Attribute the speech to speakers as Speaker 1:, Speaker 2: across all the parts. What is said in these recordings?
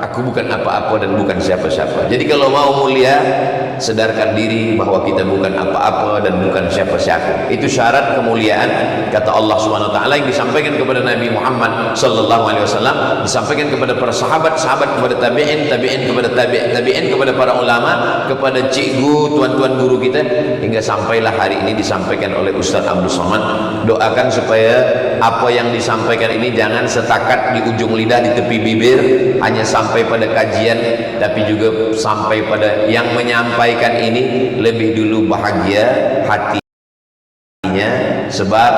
Speaker 1: aku bukan apa-apa dan bukan siapa-siapa. Jadi kalau mau mulia, sedarkan diri bahwa kita bukan apa-apa dan bukan siapa-siapa. Itu syarat kemuliaan, kata Allah Subhanahu wa taala, yang disampaikan kepada Nabi Muhammad sallallahu alaihi wasallam, disampaikan kepada para sahabat, sahabat kepada tabi'in, tabi'in kepada tabi'in kepada para ulama, kepada cikgu, tuan-tuan guru kita, hingga sampailah hari ini disampaikan oleh Ustaz Abdul Somad. Doakan supaya apa yang disampaikan ini jangan setakat di ujung lidah, di tepi bibir, hanya sampai pada kajian, tapi juga sampai pada yang menyampaikan ini lebih dulu bahagia hatinya. Sebab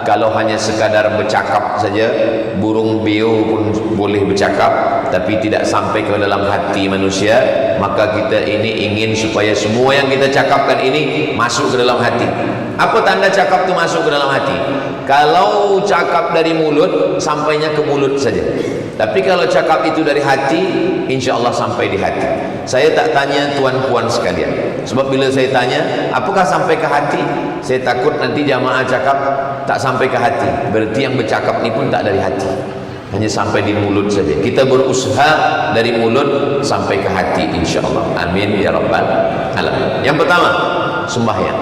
Speaker 1: kalau hanya sekadar bercakap saja, burung beo pun boleh bercakap, tapi tidak sampai ke dalam hati manusia, maka kita ini ingin supaya semua yang kita cakapkan ini masuk ke dalam hati. Apa tanda cakap itu masuk ke dalam hati? Kalau cakap dari mulut, sampainya ke mulut saja. Tapi kalau cakap itu dari hati, insya Allah sampai di hati. Saya tak tanya tuan-puan sekalian, sebab bila saya tanya apakah sampai ke hati, saya takut nanti jamaah cakap tak sampai ke hati, berarti yang bercakap ni pun tak dari hati, hanya sampai di mulut saja. Kita berusaha dari mulut sampai ke hati, insya Allah. Amin ya rabbal alamin. Yang pertama, sembahyang.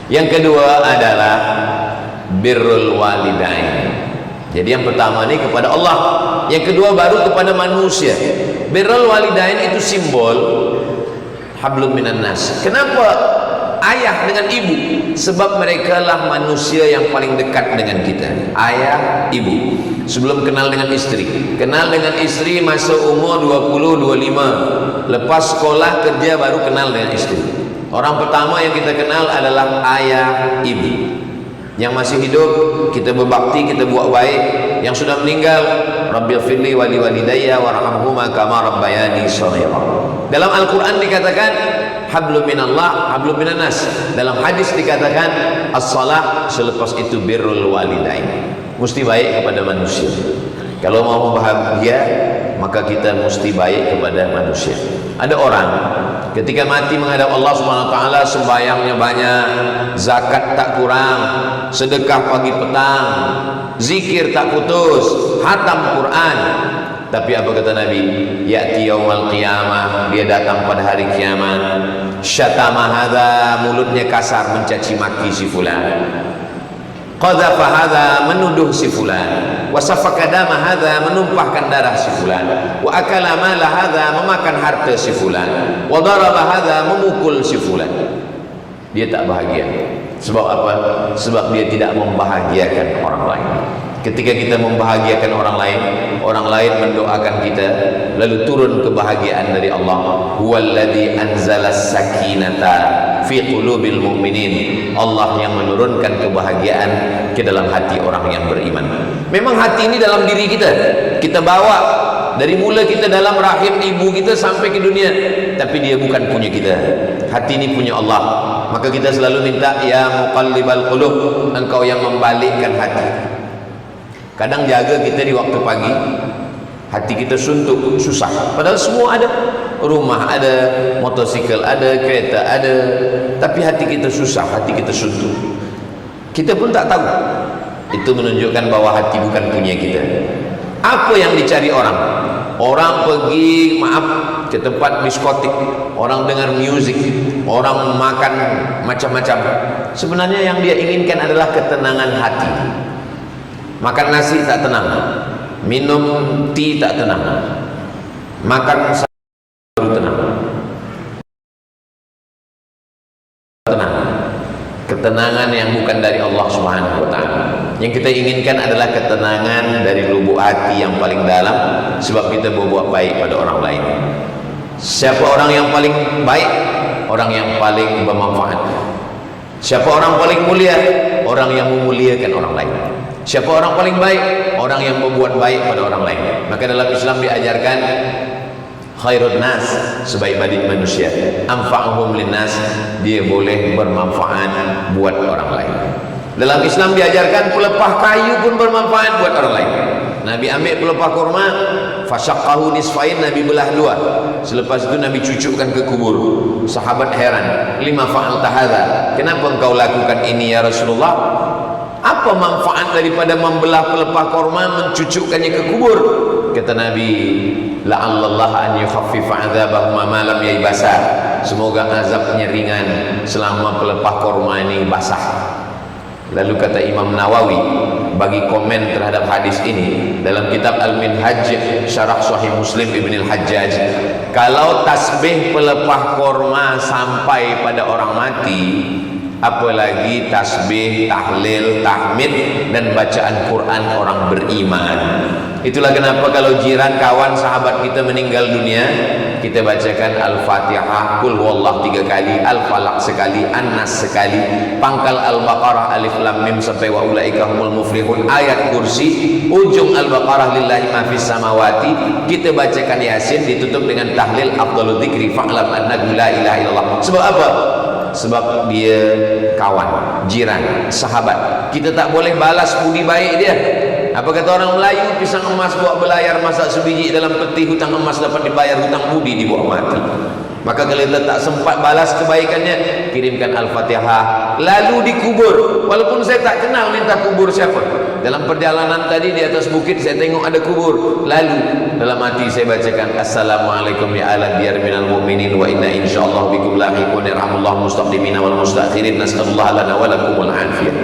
Speaker 1: Yang kedua adalah birrul walidain. Jadi yang pertama ni kepada Allah, yang kedua baru kepada manusia. Birrul walidain itu simbol hablum minan nas. Kenapa ayah dengan ibu? Sebab mereka lah manusia yang paling dekat dengan kita. Ayah, ibu. Sebelum kenal dengan istri, kenal dengan istri masa umur 20-25, lepas sekolah kerja baru kenal dengan istri. Orang pertama yang kita kenal adalah ayah, ibu. Yang masih hidup kita berbakti, kita buat baik. Yang sudah meninggal, Rabbighfirli wa liwalidayya warhamhuma kama rabbayani shaghira. Dalam Al-Quran dikatakan hablum minallah, hablum minan nas. Dalam hadis dikatakan as-salah, selepas itu birrul walidain. Mesti baik kepada manusia. Kalau mau bahagia, maka kita mesti baik kepada manusia. Ada orang ketika mati menghadap Allah Subhanahu wa taala, sembahyangnya banyak, zakat tak kurang, sedekah pagi petang, zikir tak putus, hatam Quran. Tapi apa kata Nabi? Ya'ti yaumal qiyamah, dia datang pada hari kiamat. Syatama hadza, mulutnya kasar mencaci maki si fulan. Qadhafa hadza, menuduh si fulan. Wa safaka dama hadza, menumpahkan darah si fulan. Wa akala mala hadza, memakan harta si fulan. Wa daraba hadza, memukul si fulan. Dia tak bahagia. Sebab apa? Sebab dia tidak membahagiakan orang lain. Ketika kita membahagiakan orang lain mendoakan kita, lalu turun kebahagiaan dari Allah. Huwallazi anzalas sakinata fi qulubil mu'minin. Allah yang menurunkan kebahagiaan ke dalam hati orang yang beriman. Memang hati ini dalam diri kita, kita bawa dari mula kita dalam rahim ibu kita sampai ke dunia, tapi dia bukan punya kita. Hati ini punya Allah. Maka kita selalu minta, ya muqallibal qulub, engkau yang membalikkan hati. Kadang jaga kita di waktu pagi, hati kita suntuk, susah. Padahal semua ada, rumah ada, motosikal ada, kereta ada, tapi hati kita susah, hati kita suntuk. Kita pun tak tahu. Itu menunjukkan bahwa hati bukan punya kita. Apa yang dicari orang? Orang pergi, maaf, ke tempat diskotik, orang dengar musik, orang makan macam-macam. Sebenarnya yang dia inginkan adalah ketenangan hati. Makan nasi tak tenang, minum tea tak tenang, makan baru tenang. Ketenangan yang bukan dari Allah Subhanahu wa taala. Yang kita inginkan adalah ketenangan dari lubuk hati yang paling dalam, sebab kita berbuat baik pada orang lain. Siapa orang yang paling baik? Orang yang paling bermanfaat. Siapa orang paling mulia? Orang yang memuliakan orang lain. Siapa orang paling baik? Orang yang membuat baik pada orang lain. Maka dalam Islam diajarkan khairun nas, sebaik-baik manusia, anfa'uhum linnas, dia boleh bermanfaat buat orang lain. Dalam Islam diajarkan pelepah kayu pun bermanfaat buat orang lain. Nabi ambil pelepah kurma, fasyaqqahu nisfain, Nabi belah dua. Selepas itu Nabi cucukkan ke kubur. Sahabat heran, lima fa'alta hadza, kenapa engkau lakukan ini ya Rasulullah? Apa manfaat daripada membelah pelepah kurma, mencucukkannya ke kubur? Kata Nabi, la'allallah an yukhaffifa 'adzabahuma ma lam yaybasa. Semoga azabnya ringan selama pelepah korma ini basah. Lalu kata Imam Nawawi bagi komen terhadap hadis ini dalam kitab Al-Minhaj Syarah Sahih Muslim Ibn Al-Hajjaj, kalau tasbih pelepah korma sampai pada orang mati, apalagi tasbih, tahlil, tahmid dan bacaan Quran orang beriman. Itulah kenapa kalau jiran, kawan, sahabat kita meninggal dunia, kita bacakan Al-Fatihah, Qul Huwallah 3 kali, Al-Falaq sekali, An-Nas sekali, pangkal Al-Baqarah alif lam mim sampai wa ulaika humul muflihun, ayat kursi, ujung Al-Baqarah lillahi ma fis samawati, kita bacakan Yasin, ditutup dengan tahlil afdhalul dzikri fa'lam annahu la ilaha illallah. Sebab apa? Sebab dia kawan, jiran, sahabat. Kita tak boleh balas budi baik dia. Apa kata orang Melayu, pisang emas buat belayar, masak sebiji dalam peti, hutang emas dapat dibayar, hutang budi dibuat mati. Maka kalau kita tak sempat balas kebaikannya, kirimkan Al-Fatihah, lalu dikubur. Walaupun saya tak kenal minta kubur siapa. Dalam perjalanan tadi di atas bukit saya tengok ada kubur, lalu dalam hati saya bacakan Assalamualaikum ya ala diyar minal mu'minin wa inna insyaallah bikum lahiqun yarhamullahu mustaqdimina wal mustakhirin nas'alullah lana wa lakumul afiyah.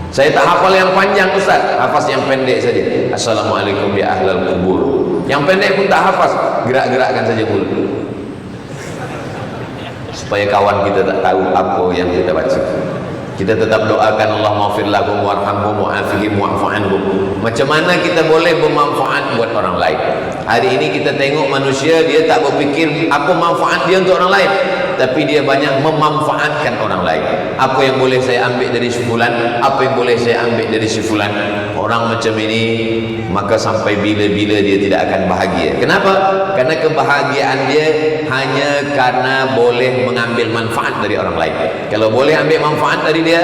Speaker 1: Saya tak hafal yang panjang Ustaz, hafaz yang pendek saja. Assalamualaikum ya ahlal kubur. Yang pendek pun tak hafaz, gerak-gerakkan saja mulut supaya kawan kita tak tahu apa yang kita baca. Kita tetap doakan Allah maghfir lahum warhamhum wa'afihim wa'fu anhum. Macam mana kita boleh bermanfaat buat orang lain? Hari ini kita tengok manusia, dia tak berfikir apa manfaat dia untuk orang lain, tapi dia banyak memanfaatkan orang lain. Apa yang boleh saya ambil dari si fulan, apa yang boleh saya ambil dari si fulan. Orang macam ini maka sampai bila-bila dia tidak akan bahagia. Kenapa? Karena kebahagiaan dia hanya karena boleh mengambil manfaat dari orang lain. Kalau boleh ambil manfaat dari dia,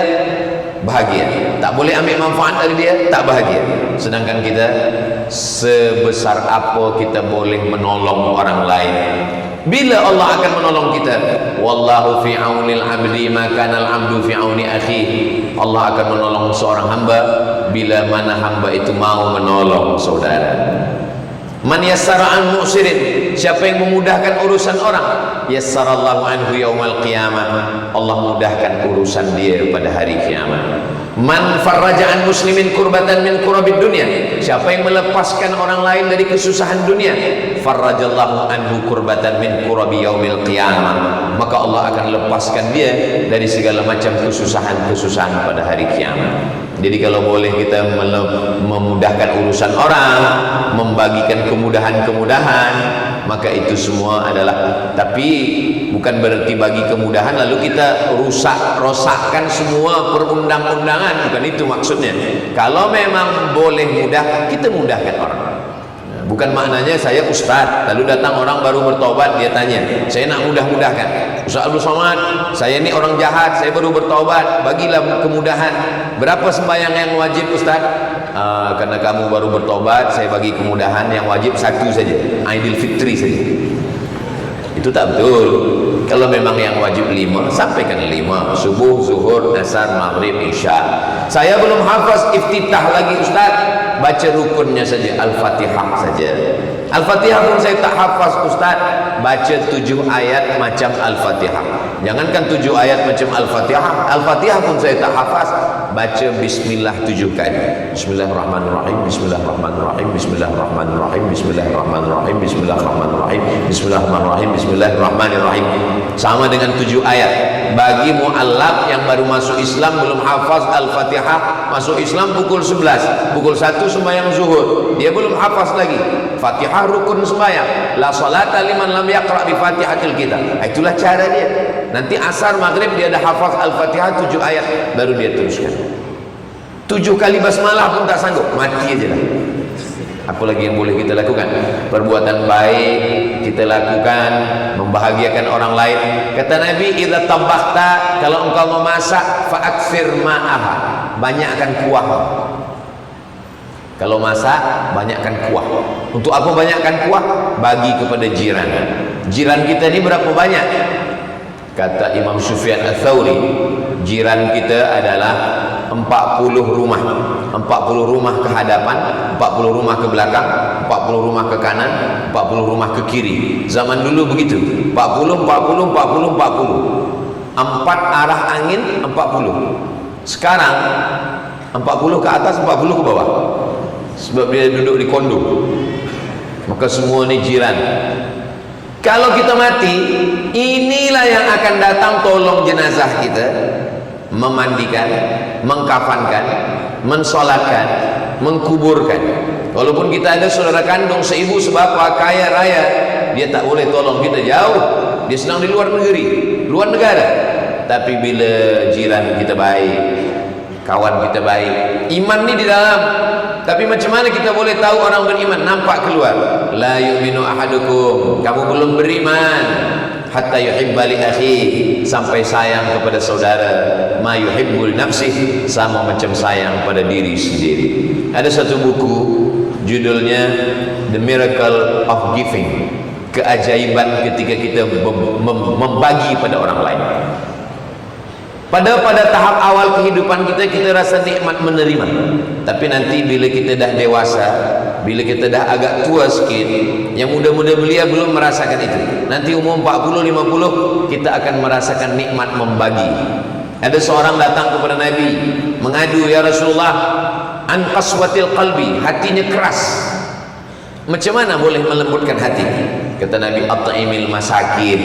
Speaker 1: bahagia. Tak boleh ambil manfaat dari dia, tak bahagia. Sedangkan kita, sebesar apa kita boleh menolong orang lain, bila Allah akan menolong kita? Wallahu fi aunil abdi ma kana al abdu fi auni akhihi. Allah akan menolong seorang hamba bila mana hamba itu mau menolong saudara. Man yassara an mu'sirin, siapa yang memudahkan urusan orang, yassarallahu anhu yaumal qiyamah, Allah mudahkan urusan dia pada hari kiamat. Man farraja an muslimin kurbatan min kurabid dunya, siapa yang melepaskan orang lain dari kesusahan dunia, farrajallahu anhu kurbatan min kurabi yaumil qiyamah, maka Allah akan lepaskan dia dari segala macam kesusahan-kesusahan pada hari kiamat. Jadi kalau boleh kita memudahkan urusan orang, membagikan kemudahan-kemudahan, maka itu semua adalah, tapi bukan berarti bagi kemudahan lalu kita rosakkan semua perundang-undangan, bukan itu maksudnya. Kalau memang boleh mudah, kita mudahkan orang. Bukan maknanya saya ustaz, lalu datang orang baru bertobat, dia tanya, saya nak mudah-mudahkan. Ustaz Abdul Somad, saya ini orang jahat, saya baru bertobat, bagilah kemudahan. Berapa sembahyang yang wajib Ustaz? Karena kamu baru bertobat, saya bagi kemudahan, yang wajib satu saja, Aidil Fitri saja. Itu tak betul. Kalau memang yang wajib 5, sampaikan 5, subuh, zuhur, asar, maghrib, isya. Saya belum hafaz iftitah lagi Ustaz, baca rukunnya saja, Al-Fatihah saja. Al-Fatihah pun saya tak hafaz Ustaz, baca 7 ayat macam Al-Fatihah. Jangankan 7 ayat macam Al-Fatihah, Al-Fatihah pun saya tak hafaz, baca bismillah 7 kali. Bismillahirrahmanirrahim, bismillahirrahmanirrahim, bismillahirrahmanirrahim, bismillahirrahmanirrahim, bismillahirrahmanirrahim, bismillahirrahmanirrahim, bismillahirrahmanirrahim. Sama dengan 7 ayat. Bagi mu'allaf yang baru masuk Islam, belum hafaz Al-Fatihah, masuk Islam pukul 11, pukul 1 sembahyang zuhur, dia belum hafaz lagi. Fatihah rukun sembahyang, la salata liman lam yaqra bi Fatihatil kitab. Itulah cara dia. Nanti asar maghrib dia dah hafaz Al-Fatihah 7 ayat, baru dia teruskan. 7 kali basmalah pun tak sanggup, mati aja lah. Apa lagi yang boleh kita lakukan? Perbuatan baik kita lakukan, membahagiakan orang lain. Kata Nabi, idza tabakhta, kalau engkau memasak, fa'aktsir ma'aha, banyakkan kuah. Kalau masak, banyakkan kuah. Untuk apa banyakkan kuah? Bagi kepada jiran. Jiran kita ini berapa banyak? Kata Imam Sufyan Ats-Tsauri, jiran kita adalah 40 rumah. 40 rumah ke hadapan, 40 rumah ke belakang, 40 rumah ke kanan, 40 rumah ke kiri. Zaman dulu begitu, 40, 40, 40, 40. 4 arah angin 40. Sekarang 40 ke atas, 40 ke bawah. Sebab dia duduk di kondo, maka semua ni jiran. Kalau kita mati, inilah yang akan datang tolong jenazah kita, memandikan, mengkafankan, mensolatkan, mengkuburkan. Walaupun kita ada saudara kandung seibu sebapa kaya raya, dia tak boleh tolong kita, jauh. Dia sedang di luar negeri, luar negara. Tapi bila jiran kita baik, kawan kita baik, iman ni di dalam. Tapi macam mana kita boleh tahu orang beriman? Nampak keluar, la yu'minu ahadukum, kamu belum beriman, hatta yuhibba li akhihi, sampai sayang kepada saudara, ma yuhibbul nafsih, sama macam sayang pada diri sendiri. Ada satu buku judulnya The Miracle of Giving, keajaiban ketika kita membagi pada orang lain. Pada tahap awal kehidupan kita, kita rasa nikmat menerima. Tapi nanti bila kita dah dewasa, bila kita dah agak tua sikit, yang muda-muda belia belum merasakan itu. Nanti umur 40, 50, kita akan merasakan nikmat membagi. Ada seorang datang kepada Nabi, mengadu, ya Rasulullah, an qaswatil qalbi, hatinya keras. Macam mana boleh melembutkan hati? Kata Nabi, at'imil masakin,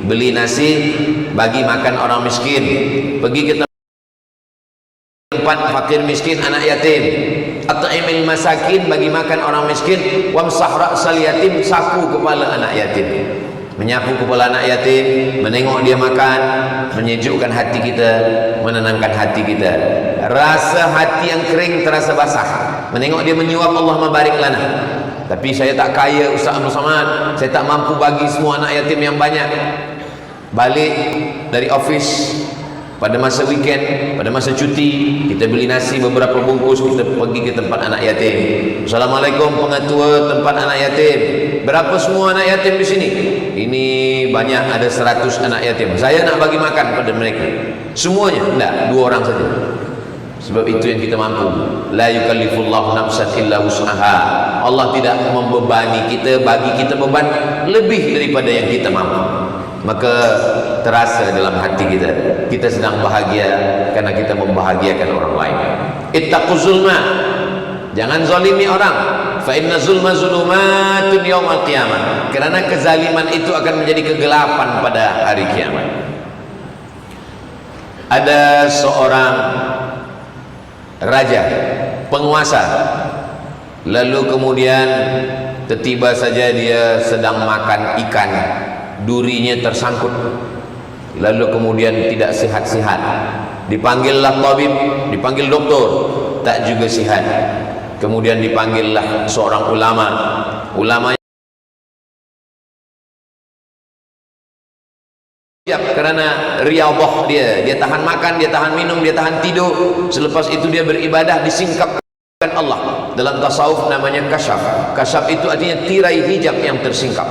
Speaker 1: beli nasi, bagi makan orang miskin. Pergi ke tempat fakir miskin, anak yatim, at'imil masakin, bagi makan orang miskin, wamsah ra'sal yatim, sapu kepala anak yatim. Menyapu kepala anak yatim, menengok dia makan, menyejukkan hati kita, menenangkan hati kita. Rasa hati yang kering terasa basah. Menengok dia menyuap, Allah mabarik lana. Tapi saya tak kaya Ustaz Abdul Samad, saya tak mampu bagi semua anak yatim yang banyak. Balik dari office pada masa weekend, pada masa cuti, kita beli nasi beberapa bungkus, kita pergi ke tempat anak yatim. Assalamualaikum pengetua tempat anak yatim, berapa semua anak yatim di sini? Ini banyak, ada 100 anak yatim. Saya nak bagi makan pada mereka semuanya? Enggak, 2 orang saja. Sebab itu yang kita mampu. La yukallifullahu nafsan illa wus'aha. Allah tidak membebani kita, bagi kita beban lebih daripada yang kita mampu. Maka terasa dalam hati kita, kita sedang bahagia karena kita membahagiakan orang lain. Ittaquz zulma, jangan zalimi orang. Fa inna zulma zulumatun yaumal qiyamah. Kerana kezaliman itu akan menjadi kegelapan pada hari kiamat. Ada seorang raja, penguasa, lalu kemudian tiba-tiba saja dia sedang makan ikan, durinya tersangkut, lalu kemudian tidak sihat-sihat. Dipanggillah tabib, dipanggil doktor, tak juga sihat. Kemudian dipanggillah seorang ulama, kerana riyadhah dia tahan makan, dia tahan minum, dia tahan tidur. Selepas itu dia beribadah, disingkapkan Allah. Dalam tasawuf namanya kasyaf. Kasyaf itu artinya tirai hijab yang tersingkap.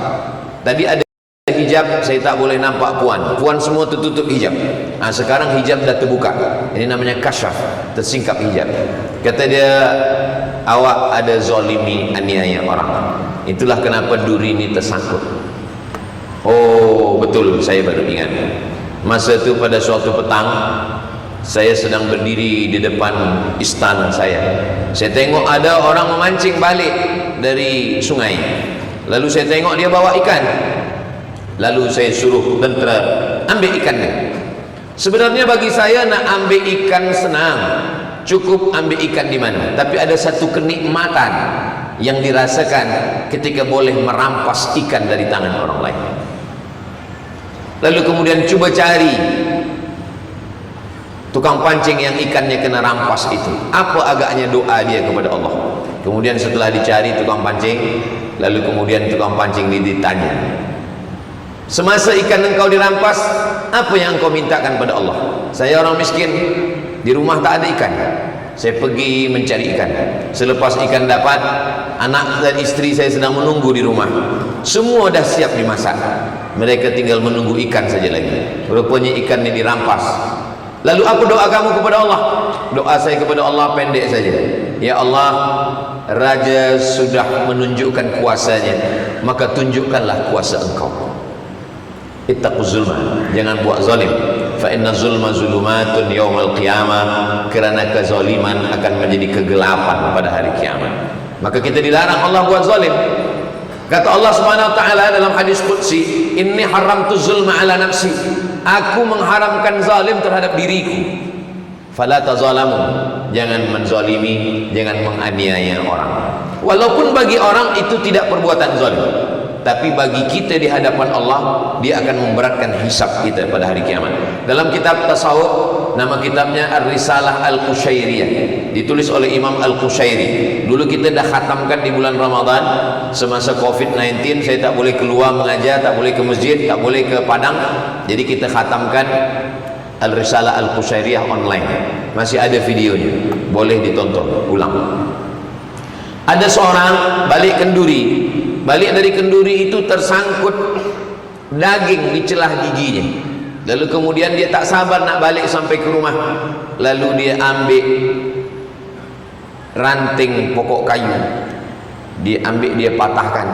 Speaker 1: Tadi ada hijab, saya tak boleh nampak puan semua tertutup hijab. Sekarang hijab dah terbuka, ini namanya kasyaf, tersingkap hijab. Kata dia, awak ada zalimi, aniaya orang, itulah kenapa duri ini tersangkut. Oh betul, saya baru ingat. Masa itu pada suatu petang, saya sedang berdiri di depan istana saya. Saya tengok ada orang memancing balik dari sungai. Lalu saya tengok dia bawa ikan. Lalu saya suruh tentera ambil ikannya. Sebenarnya bagi saya nak ambil ikan senang, cukup ambil ikan di mana. Tapi ada satu kenikmatan yang dirasakan ketika boleh merampas ikan dari tangan orang lain. Lalu kemudian cuba cari tukang pancing yang ikannya kena rampas itu, apa agaknya doa dia kepada Allah. Kemudian setelah dicari tukang pancing, lalu kemudian tukang pancing ditanya, semasa ikan engkau dirampas, apa yang engkau mintakan pada Allah? Saya orang miskin, di rumah tak ada ikan, saya pergi mencari ikan. Selepas ikan dapat, anak dan istri saya sedang menunggu di rumah. Semua dah siap dimasak, mereka tinggal menunggu ikan saja lagi. Rupanya ikan ini dirampas. Lalu apa doa kamu kepada Allah? Doa saya kepada Allah pendek saja. Ya Allah, Raja sudah menunjukkan kuasanya, maka tunjukkanlah kuasa Engkau. Ittaquz zulma, jangan buat zalim. Fa inna zulma zulumatun yaumal qiyamah, kerana kezaliman akan menjadi kegelapan pada hari kiamat. Maka kita dilarang Allah buat zalim. Kata Allah Subhanahu wa taala dalam hadis qudsi, inni haramtu zulma ala nafsi, aku mengharamkan zalim terhadap diriku. Fala tazalamu, jangan menzalimi, jangan menganiaya orang. Walaupun bagi orang itu tidak perbuatan zalim, tapi bagi kita di hadapan Allah, dia akan memberatkan hisab kita pada hari kiamat. Dalam kitab tasawuf, nama kitabnya Ar-Risalah Al-Qushairiyah, ditulis oleh Imam Al-Qushairi. Dulu kita dah khatamkan di bulan Ramadan. Semasa COVID-19 saya tak boleh keluar mengajar, tak boleh ke masjid, tak boleh ke padang, jadi kita khatamkan Al-Risalah Al-Qushairiyah online. Masih ada videonya, boleh ditonton ulang. Ada seorang balik kenduri, balik dari kenduri itu tersangkut daging di celah giginya. Lalu kemudian dia tak sabar nak balik sampai ke rumah. Lalu dia ambil ranting pokok kayu, dia ambil, dia patahkan.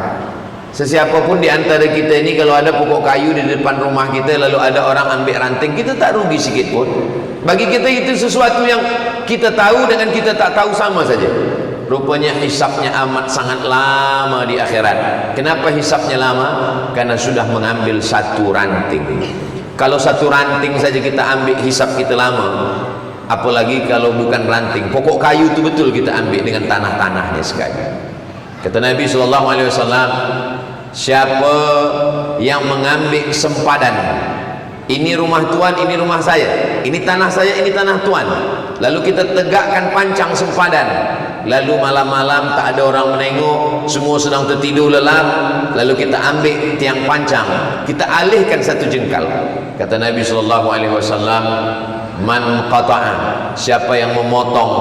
Speaker 1: Sesiapa pun di antara kita ini, kalau ada pokok kayu di depan rumah kita, lalu ada orang ambil ranting, kita tak rugi sikit pun. Bagi kita itu sesuatu yang kita tahu dengan kita tak tahu sama saja. Rupanya hisabnya amat sangat lama di akhirat. Kenapa hisabnya lama? Karena sudah mengambil satu ranting. Kalau satu ranting saja kita ambil, hisab kita lama, apalagi kalau bukan ranting, pokok kayu itu betul kita ambil dengan tanah-tanahnya sekali. Kata Nabi SAW, siapa yang mengambil sempadan, ini rumah tuan, ini rumah saya, ini tanah saya, ini tanah tuan, lalu kita tegakkan pancang sempadan, lalu malam-malam tak ada orang menengok, semua sedang tertidur lelap, lalu kita ambil tiang pancang, kita alihkan satu jengkal. Kata Nabi SAW, man qata'a, siapa yang memotong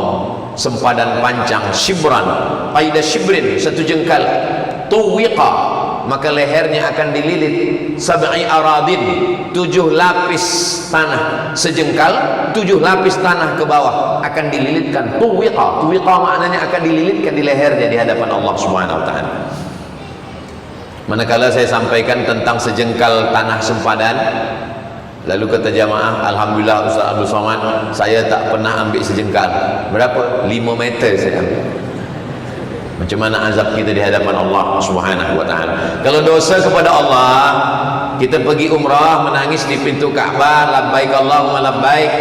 Speaker 1: sempadan pancang, shibran, qaida shibrin, satu jengkal, tuwiqa, maka lehernya akan dililit, sab'i aradin, 7 lapis tanah, sejengkal 7 lapis tanah ke bawah akan dililitkan. Tuwiqa, tuwiqa maknanya akan dililitkan di lehernya di hadapan Allah Subhanahu wa taala. Manakala saya sampaikan tentang sejengkal tanah sempadan, lalu kata jamaah, alhamdulillah Ustaz Abdul Somad, saya tak pernah ambil sejengkal. Berapa? 5 meter saya ambil. Macam mana azab kita di hadapan Allah Subhanahu wa taala. Kalau dosa kepada Allah, kita pergi umrah, menangis di pintu Ka'bah, labbaik Allahumma labbaik,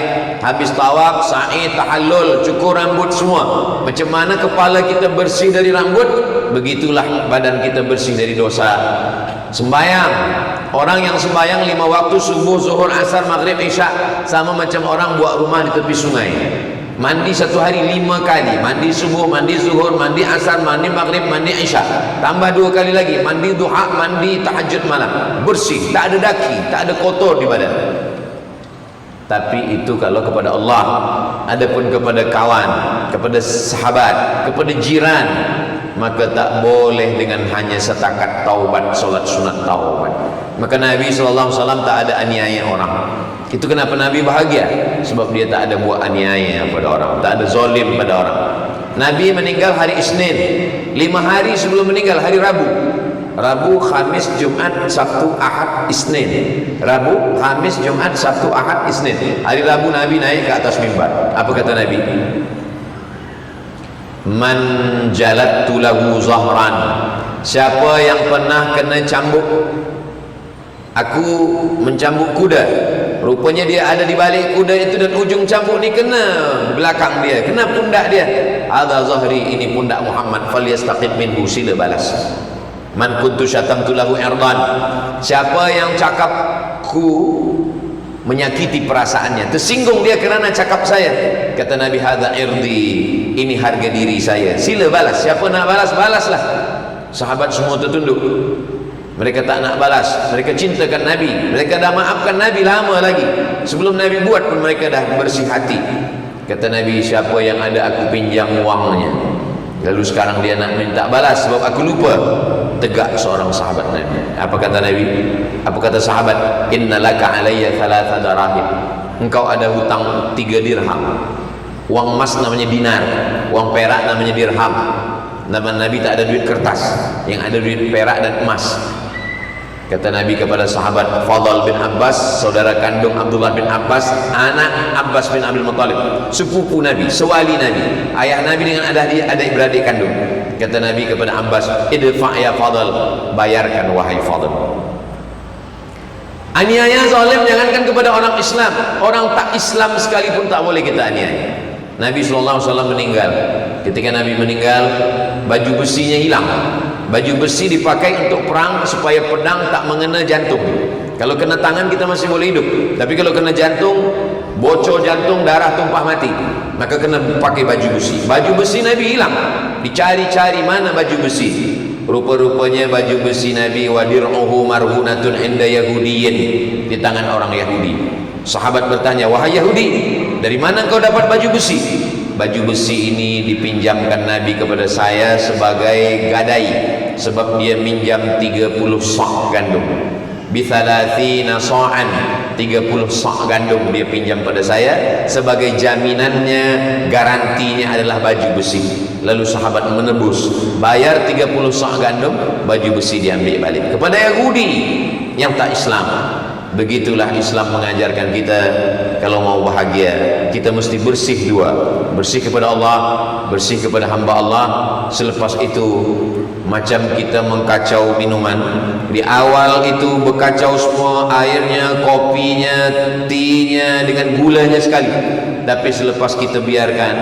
Speaker 1: habis tawaf, sa'i, tahallul, cukur rambut semua. Macam mana kepala kita bersih dari rambut, begitulah badan kita bersih dari dosa. Sembayang, orang yang sembayang 5 waktu, subuh, zuhur, asar, maghrib, isya, sama macam orang buat rumah di tepi sungai. Mandi satu hari 5 kali, mandi subuh, mandi zuhur, mandi asar, mandi maghrib, mandi isya, tambah 2 kali lagi, mandi duha, mandi tahajud malam, bersih, tak ada daki, tak ada kotor di badan. Tapi itu kalau kepada Allah. Adapun kepada kawan, kepada sahabat, kepada jiran, maka tak boleh dengan hanya setakat taubat, solat sunat taubat. Maka Nabi SAW tak ada aniaya orang. Itu kenapa Nabi bahagia, sebab dia tak ada buat aniaya pada orang, tak ada zalim pada orang. Nabi meninggal hari Isnin, 5 hari sebelum meninggal hari Rabu. Rabu, Khamis, Jumat, Sabtu, Ahad, Isnin. Rabu, Khamis, Jumat, Sabtu, Ahad, Isnin. Hari Rabu Nabi naik ke atas mimbar. Apa kata Nabi? Man jalattu lahu zahran, siapa yang pernah kena cambuk, aku mencambuk kuda, rupanya dia ada di balik kuda itu dan ujung cambuk ni kena belakang dia, kena pundak dia. Hadza zahri, ini pundak Muhammad, falyastaqim minhu, sila balas. Man kuntu syatamtu lahu irdan, siapa yang cakapku menyakiti perasaannya, tersinggung dia kerana cakap saya, kata Nabi, hadza irdi, ini harga diri saya, sila balas. Siapa nak balas, balaslah. Sahabat semua tertunduk, mereka tak nak balas, mereka cintakan Nabi, mereka dah maafkan Nabi lama lagi, sebelum Nabi buat pun mereka dah bersih hati. Kata Nabi, siapa yang ada aku pinjam wangnya, lalu sekarang dia nak minta balas sebab aku lupa. Tegak seorang sahabat Nabi. Apa kata Nabi? Apa kata sahabat? Inna laka alayya thalatha darahim, engkau ada hutang 3 dirham. Uang emas namanya dinar, uang perak namanya dirham. Nama Nabi tak ada duit kertas, yang ada duit perak dan emas. Kata Nabi kepada sahabat Fadl bin Abbas, saudara kandung Abdullah bin Abbas, anak Abbas bin Abdul Muttalib, sepupu Nabi, sewali Nabi, ayah Nabi dengan adik-beradik kandung. Kata Nabi kepada Abbas, idfa' ya Fadl, bayarkan wahai Fadl. Aniaya zalim jangankan kepada orang Islam, orang tak Islam sekalipun tak boleh kita aniaya. Nabi SAW meninggal. Ketika Nabi meninggal, baju besinya hilang. Baju besi dipakai untuk perang supaya pedang tak mengena jantung. Kalau kena tangan kita masih boleh hidup, tapi kalau kena jantung, bocor jantung, darah tumpah mati, maka kena pakai baju besi. Baju besi Nabi hilang, dicari-cari mana baju besi. Rupa-rupanya baju besi Nabi wadir'uhu marhunatun inda Yahudiyin, di tangan orang Yahudi. Sahabat bertanya, wahai Yahudi, dari mana kau dapat baju besi? Baju besi ini dipinjamkan Nabi kepada saya sebagai gadai, sebab dia minjam 30 sak gandum. Bithalathina sa'an, 30 sak gandum dia pinjam pada saya sebagai jaminannya, garantinya adalah baju besi. Lalu sahabat menebus, bayar 30 sak gandum, baju besi diambil balik kepada Yahudi yang tak Islam. Begitulah Islam mengajarkan kita, kalau mau bahagia kita mesti bersih dua, bersih kepada Allah, bersih kepada hamba Allah. Selepas itu macam kita mengkacau minuman, di awal itu berkacau semua, airnya, kopinya, teanya dengan gulanya sekali, tapi selepas kita biarkan,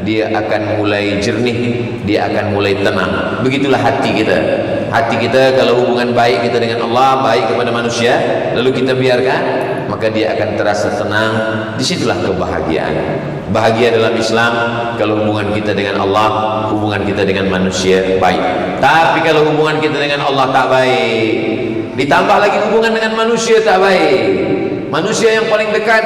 Speaker 1: dia akan mulai jernih, dia akan mulai tenang. Begitulah hati kita. Hati kita kalau hubungan baik kita dengan Allah, baik kepada manusia, lalu kita biarkan, maka dia akan terasa tenang. Disitulah kebahagiaan. Bahagia dalam Islam kalau hubungan kita dengan Allah, hubungan kita dengan manusia baik. Tapi kalau hubungan kita dengan Allah tak baik, ditambah lagi hubungan dengan manusia tak baik. Manusia yang paling dekat,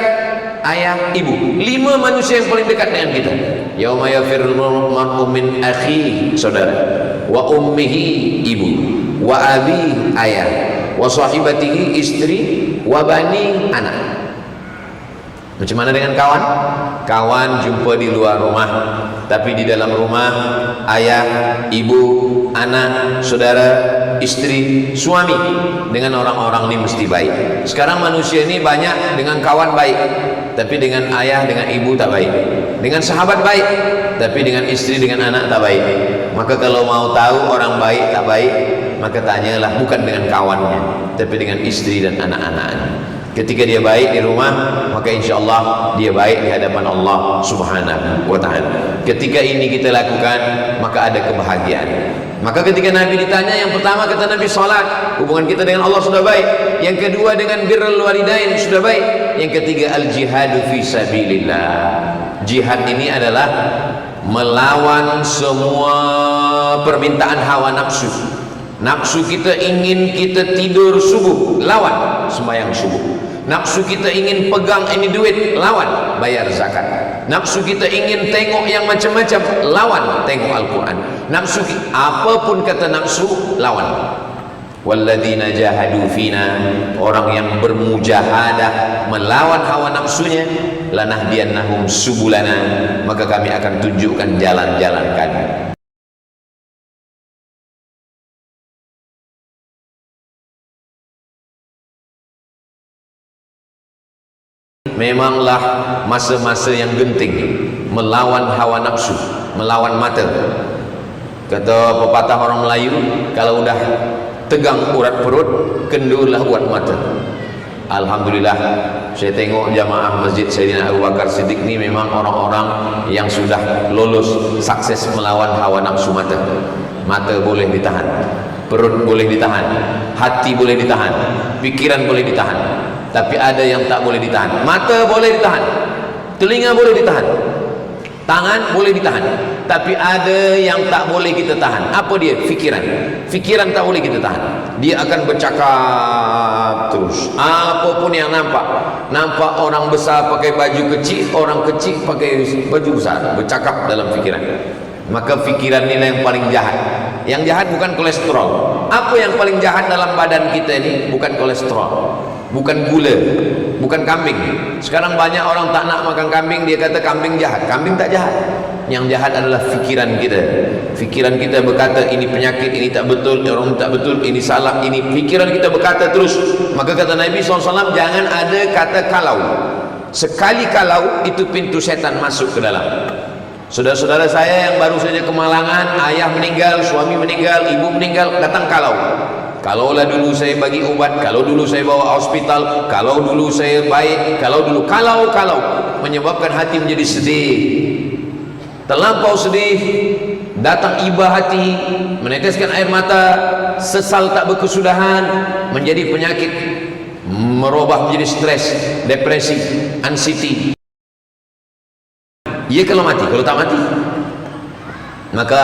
Speaker 1: ayah, ibu. 5 manusia yang paling dekat dengan kita. Yauma yafirul mar'u min akhihi, saudara, wa ummihi, ibu, wa abi, ayah, wa sahibatihi, istri, wa bani, anak. Macam mana dengan kawan? Kawan jumpa di luar rumah, tapi di dalam rumah ayah, ibu, anak, saudara, istri, suami, dengan orang-orang ini mesti baik. Sekarang manusia ini banyak dengan kawan baik, tapi dengan ayah, dengan ibu tak baik. Dengan sahabat baik, tapi dengan istri, dengan anak tak baik. Maka kalau mau tahu orang baik tak baik, maka tanyalah bukan dengan kawannya, tapi dengan istri dan anak-anaknya. Ketika dia baik di rumah, maka insya Allah dia baik di hadapan Allah Subhanahu wa ta'ala. Ketika ini kita lakukan, maka ada kebahagiaan. Maka ketika Nabi ditanya, yang pertama kata Nabi, salat, hubungan kita dengan Allah sudah baik. Yang kedua dengan birrul walidain sudah baik. Yang ketiga al-jihadu fi sabilillah. Jihad ini adalah melawan semua permintaan hawa nafsu. Nafsu kita ingin kita tidur subuh, lawan sembahyang subuh. Nafsu kita ingin pegang ini duit, lawan bayar zakat. Nafsu kita ingin tengok yang macam-macam, lawan tengok Al-Quran. Nafsu, apapun kata nafsu, lawan. Walladzina jahadu fina, orang yang bermujahadah melawan hawa nafsunya, lanahdiyannahum subulana, maka kami akan tunjukkan jalan-jalan kami. Memanglah masa-masa yang genting melawan hawa nafsu, melawan mata. Kata pepatah orang Melayu, kalau udah tegang urat perut, kendurlah urat mata. Alhamdulillah, saya tengok jamaah Masjid Sayyidina Abu Bakar Siddiq ni memang orang-orang yang sudah lulus, sukses melawan hawa nafsu mata. Mata boleh ditahan, perut boleh ditahan, hati boleh ditahan, pikiran boleh ditahan. Tapi ada yang tak boleh ditahan. Mata boleh ditahan, telinga boleh ditahan, tangan boleh ditahan, tapi ada yang tak boleh kita tahan. Apa dia? Fikiran. Fikiran tak boleh kita tahan. Dia akan bercakap terus. Apapun yang nampak, nampak orang besar pakai baju kecil, orang kecil pakai baju besar, bercakap dalam fikiran. Maka fikiran inilah yang paling jahat. Yang jahat bukan kolesterol. Apa yang paling jahat dalam badan kita ini? Bukan kolesterol, bukan gula, bukan kambing. Sekarang banyak orang tak nak makan kambing, dia kata kambing jahat. Kambing tak jahat. Yang jahat adalah fikiran kita. Fikiran kita berkata ini penyakit, ini tak betul, orang tak betul, ini salah, ini. Fikiran kita berkata terus. Maka kata Nabi SAW, jangan ada kata kalau. Sekali kalau, itu pintu setan masuk ke dalam. Saudara-saudara saya yang baru saja kemalangan, ayah meninggal, suami meninggal, ibu meninggal, datang kalau. Kalaulah dulu saya bagi obat, kalau dulu saya bawa hospital, kalau dulu saya baik, kalau menyebabkan hati menjadi sedih, terlampau sedih, datang iba hati, meneteskan air mata, sesal tak berkesudahan, menjadi penyakit, merubah menjadi stres, depresi, anxiety. Ia kalau mati, kalau tak mati, maka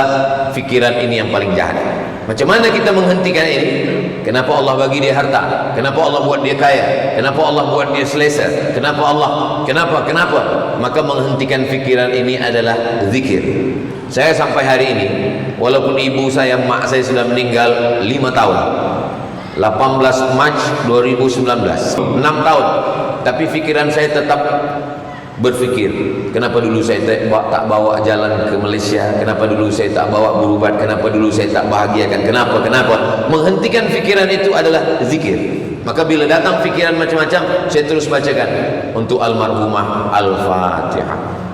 Speaker 1: fikiran ini yang paling jahat. Macam mana kita menghentikan ini? Kenapa Allah bagi dia harta? Kenapa Allah buat dia kaya? Kenapa Allah buat dia selesa? Kenapa Allah? Kenapa? Maka menghentikan fikiran ini adalah zikir. Saya sampai hari ini, walaupun ibu saya, mak saya sudah meninggal 5 tahun, 18 Mac 2019, 6 tahun, tapi fikiran saya tetap berfikir, kenapa dulu saya tak bawa jalan ke Malaysia, kenapa dulu saya tak bawa berubat, kenapa dulu saya tak bahagiakan, kenapa. Menghentikan fikiran itu adalah zikir. Maka bila datang fikiran macam-macam, saya terus bacakan untuk almarhumah Al-Fatihah.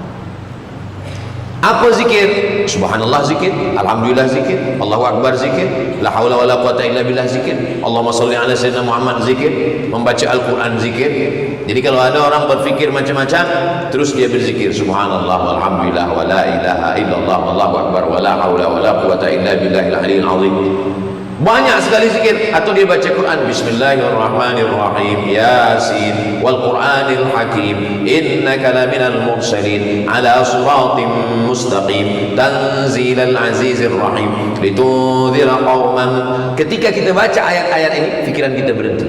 Speaker 1: Apa zikir? Subhanallah zikir, Alhamdulillah zikir, Allahu Akbar zikir, La haula wa la quwata illa billah zikir, Allahumma salli ala sayyidina Muhammad zikir, membaca Al-Quran zikir. Jadi kalau ada orang berfikir macam-macam, terus dia berzikir Subhanallah walhamdulillah wa la ilaha illallah wallahu akbar wa la haula wa la quwata illa billahil aliyyil azim. Banyak sekali zikir. Atau dia baca Quran, Bismillahirrahmanirrahim, Yasin wal Qur'anil Hakim, innaka laminal mursalin ala siratim mustaqim, tanzilal azizir rahim, litunzira qauman. Ketika kita baca ayat-ayat ini, fikiran kita berhenti.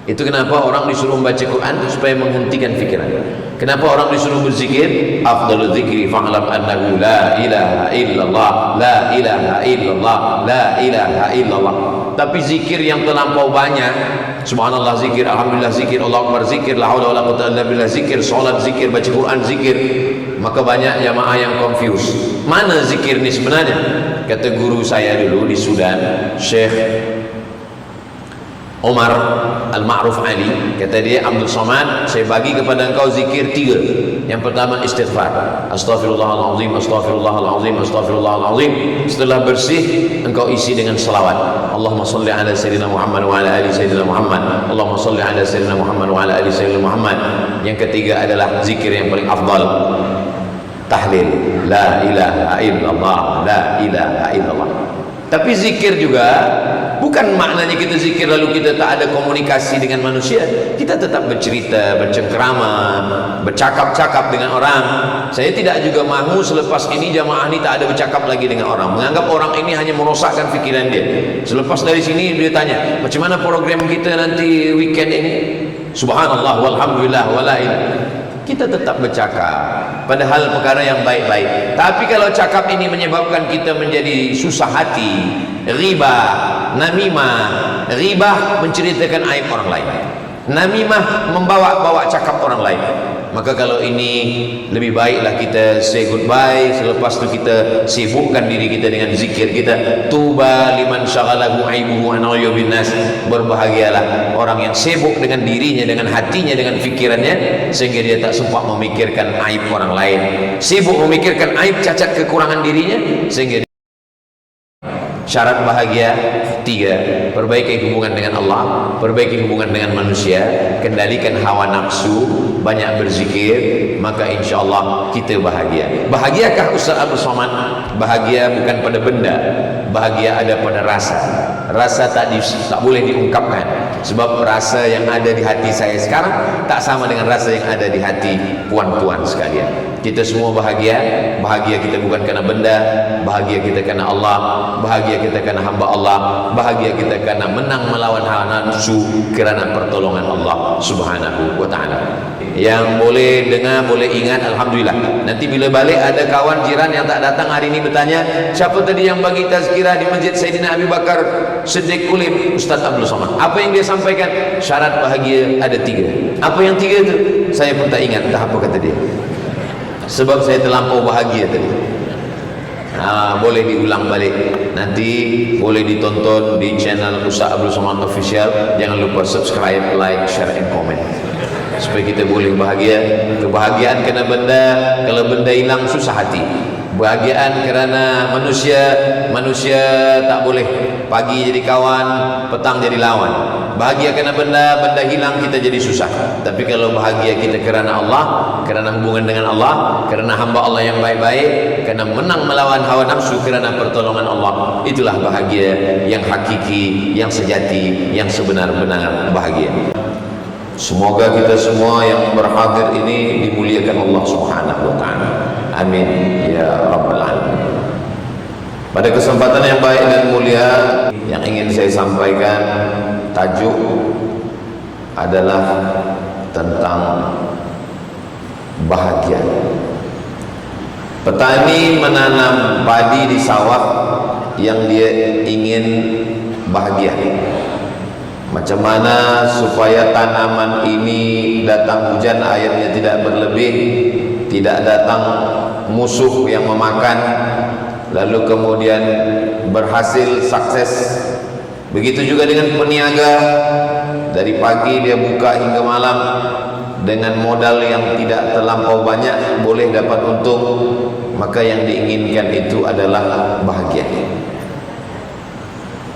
Speaker 1: Itu kenapa orang disuruh membaca Quran, supaya menghentikan fikiran. Kenapa orang disuruh berzikir? Afdalul zikri fa'lam annahu la ilaha illallah, la ilaha illallah, la ilaha illallah. Tapi zikir yang terlampau banyak, subhanallah zikir, alhamdulillah zikir, Allahu akbar zikir, la haula wala quwwata illa billah zikir, salat zikir, baca Quran zikir, maka banyak jamaah yang confuse. Mana zikir ni sebenarnya? Kata guru saya dulu di Sudan, Syekh Omar Al-Ma'ruf Ali, kata dia, Abdul Somad, saya bagi kepada engkau zikir 3. Yang pertama istighfar, astaghfirullahalazim, astaghfirullahalazim, astaghfirullahalazim. Setelah bersih, engkau isi dengan selawat, Allahumma salli ala sayyidina Muhammad wa ala ali sayyidina Muhammad, Allahumma salli ala sayyidina Muhammad wa ala ali sayyidina Muhammad. Yang ketiga adalah zikir yang paling afdal, tahlil, la ilaha illallah, la ilaha illallah. Tapi zikir juga bukan maknanya kita zikir lalu kita tak ada komunikasi dengan manusia. Kita tetap bercerita, bercengkrama, bercakap-cakap dengan orang. Saya tidak juga mahu selepas ini jamaah ini tak ada bercakap lagi dengan orang, menganggap orang ini hanya merosakkan fikiran dia. Selepas dari sini dia tanya, macam mana program kita nanti weekend ini? Subhanallah walhamdulillah wala ilaha. Kita tetap bercakap padahal perkara yang baik-baik. Tapi kalau cakap ini menyebabkan kita menjadi susah hati, ghibah, namimah. Ghibah menceritakan aib orang lain, namimah membawa-bawa cakap orang lain. Maka kalau ini lebih baiklah kita say goodbye. Selepas itu kita sibukkan diri kita dengan zikir kita. Tuba liman syaghalahu aibuhu an ayyubin nas. Berbahagialah orang yang sibuk dengan dirinya, dengan hatinya, dengan fikirannya, sehingga dia tak sempat memikirkan aib orang lain. Sibuk memikirkan aib, cacat, kekurangan dirinya, sehingga syarat bahagia 3. Perbaiki hubungan dengan Allah, perbaiki hubungan dengan manusia, kendalikan hawa nafsu, banyak berzikir, maka insya Allah kita bahagia. Bahagiakah Ustaz Abdul Somad? Bahagia bukan pada benda, bahagia ada pada rasa. Rasa tak boleh diungkapkan, sebab rasa yang ada di hati saya sekarang tak sama dengan rasa yang ada di hati puan-puan sekalian. Kita semua bahagia. Bahagia kita bukan kerana benda, bahagia kita kerana Allah, bahagia kita kerana hamba Allah, bahagia kita kerana menang melawan hawa nafsu, kerana pertolongan Allah Subhanahu wa ta'ala. Yang boleh dengar, boleh ingat, alhamdulillah. Nanti bila balik ada kawan jiran yang tak datang hari ini bertanya, siapa tadi yang bagi tazkirah di Masjid Sayyidina Abi Bakar Siddiq Kulim? Ustaz Abdul Somad. Apa yang dia sampaikan? Syarat bahagia ada 3. Apa yang 3 itu? Saya pun tak ingat entah apa kata dia. Sebab saya terlampau bahagia tadi. Boleh diulang balik. Nanti boleh ditonton di channel Ustaz Abdul Somad Official. Jangan lupa subscribe, like, share, and comment, supaya kita boleh bahagia. Kebahagiaan kerana benda, kalau benda hilang susah hati. Kebahagiaan kerana manusia tak boleh pagi jadi kawan, petang jadi lawan. Bahagia kerana benda hilang kita jadi susah. Tapi kalau bahagia kita kerana Allah, kerana hubungan dengan Allah, kerana hamba Allah yang baik-baik, kerana menang melawan hawa nafsu, kerana pertolongan Allah, itulah bahagia yang hakiki, yang sejati, yang sebenar-benar bahagia. Semoga kita semua yang berhadir ini dimuliakan Allah Subhanahu wa taala. Amin ya rabbal alamin. Pada kesempatan yang baik dan mulia yang ingin saya sampaikan, tajuk adalah tentang bahagia. Petani menanam padi di sawah yang dia ingin bahagia. Macam mana supaya tanaman ini datang hujan airnya tidak berlebih, tidak datang musuh yang memakan, lalu kemudian berhasil sukses. Begitu juga dengan peniaga, dari pagi dia buka hingga malam dengan modal yang tidak terlampau banyak, boleh dapat untung. Maka yang diinginkan itu adalah bahagia.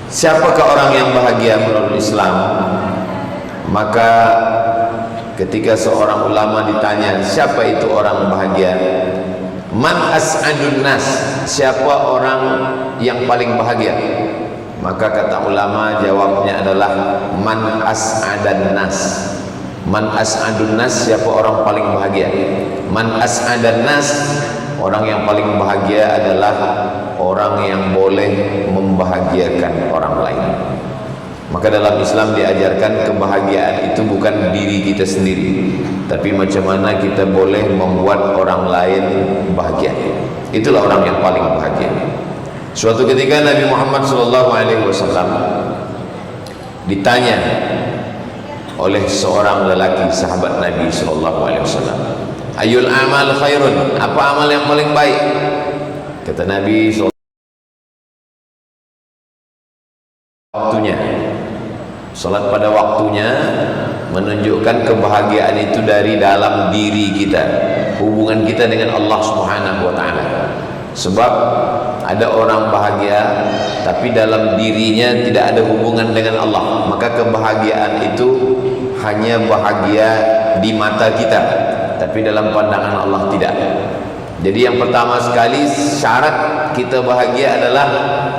Speaker 1: Siapakah orang yang bahagia menurut Islam? Maka ketika seorang ulama ditanya, siapa itu orang bahagia? Man as'adun nas, siapa orang yang paling bahagia? Maka kata ulama, jawabnya adalah man as'adan nas. Man as'adun nas, siapa orang paling bahagia? Man as'adan nas, orang yang paling bahagia adalah orang yang boleh membahagiakan orang lain. Maka dalam Islam diajarkan kebahagiaan itu bukan diri kita sendiri, tapi macam mana kita boleh membuat orang lain bahagia. Itulah orang yang paling bahagia. Suatu ketika Nabi Muhammad SAW ditanya oleh seorang lelaki sahabat Nabi SAW, ayul amal khairun, apa amal yang paling baik? Kata Nabi SAW, waktunya. Salat pada waktunya menunjukkan kebahagiaan itu dari dalam diri kita, hubungan kita dengan Allah Subhanahu wa taala. Sebab ada orang bahagia tapi dalam dirinya tidak ada hubungan dengan Allah, maka kebahagiaan itu hanya bahagia di mata kita, tapi dalam pandangan Allah tidak. Jadi yang pertama sekali syarat kita bahagia adalah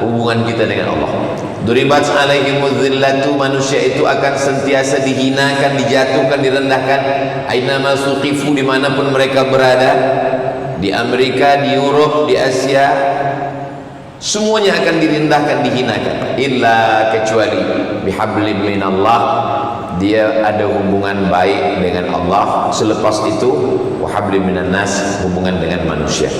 Speaker 1: hubungan kita dengan Allah. Duribat alaihimuz zillatu, manusia itu akan sentiasa dihinakan, dijatuhkan, direndahkan. Aina masuqifu, dimanapun mereka berada, di Amerika, di Europe, di Asia, semuanya akan direndahkan, dihinakan. Illa kecuali bihablim minallah, dia ada hubungan baik dengan Allah. Selepas itu wahablim minan nas, hubungan dengan manusia.